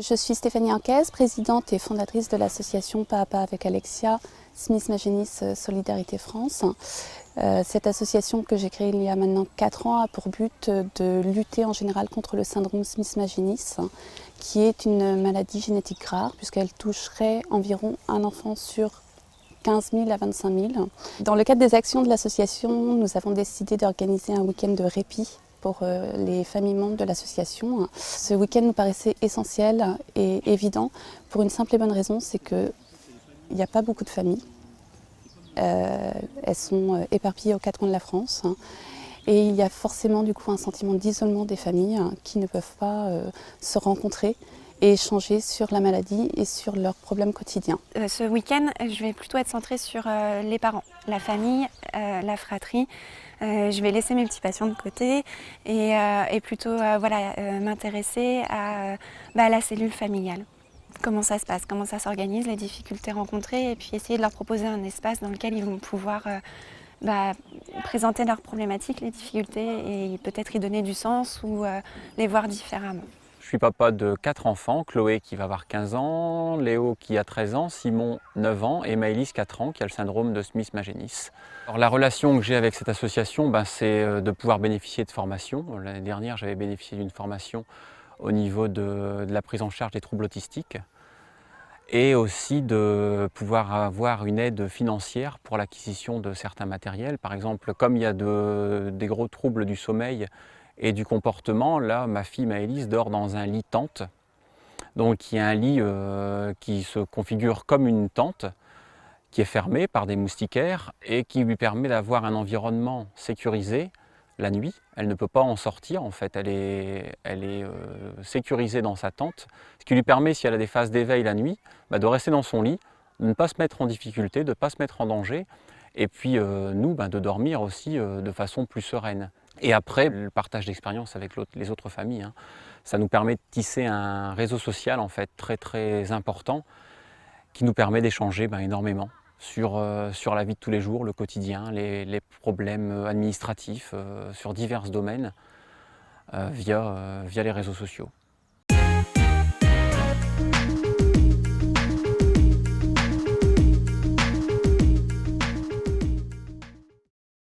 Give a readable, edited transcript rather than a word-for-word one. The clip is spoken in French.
Je suis Stéphanie Anquez, présidente et fondatrice de l'association Pas à Pas avec Alexia, Smith Magenis Solidarité France. Cette association que j'ai créée il y a maintenant 4 ans a pour but de lutter en général contre le syndrome Smith Magenis, qui est une maladie génétique rare puisqu'elle toucherait environ un enfant sur 15 000 à 25 000. Dans le cadre des actions de l'association, nous avons décidé d'organiser un week-end de répit pour les familles membres de l'association. Ce week-end nous paraissait essentiel et évident pour une simple et bonne raison, c'est qu'il n'y a pas beaucoup de familles. Elles sont éparpillées aux 4 coins de la France. Et il y a forcément du coup un sentiment d'isolement des familles qui ne peuvent pas se rencontrer et échanger sur la maladie et sur leurs problèmes quotidiens. Ce week-end, je vais plutôt être centrée sur les parents, la famille, la fratrie. Je vais laisser mes petits patients de côté et plutôt m'intéresser à la cellule familiale. Comment ça se passe, comment ça s'organise, les difficultés rencontrées et puis essayer de leur proposer un espace dans lequel ils vont pouvoir présenter leurs problématiques, les difficultés et peut-être y donner du sens ou les voir différemment. Je suis papa de 4 enfants, Chloé qui va avoir 15 ans, Léo qui a 13 ans, Simon 9 ans et Maëlys 4 ans qui a le syndrome de Smith Magenis. Alors, la relation que j'ai avec cette association, c'est de pouvoir bénéficier de formations. L'année dernière, j'avais bénéficié d'une formation au niveau de la prise en charge des troubles autistiques et aussi de pouvoir avoir une aide financière pour l'acquisition de certains matériels. Par exemple, comme il y a des gros troubles du sommeil et du comportement, là, ma fille Maëlys dort dans un lit tente. Donc il y a un lit qui se configure comme une tente, qui est fermé par des moustiquaires et qui lui permet d'avoir un environnement sécurisé la nuit. Elle ne peut pas en sortir, en fait, elle est sécurisée dans sa tente, ce qui lui permet, si elle a des phases d'éveil la nuit, de rester dans son lit, de ne pas se mettre en difficulté, de ne pas se mettre en danger, et puis nous, de dormir aussi de façon plus sereine. Et après, le partage d'expérience avec les autres familles, ça nous permet de tisser un réseau social en fait très très important qui nous permet d'échanger énormément sur la vie de tous les jours, le quotidien, les problèmes administratifs sur divers domaines via les réseaux sociaux.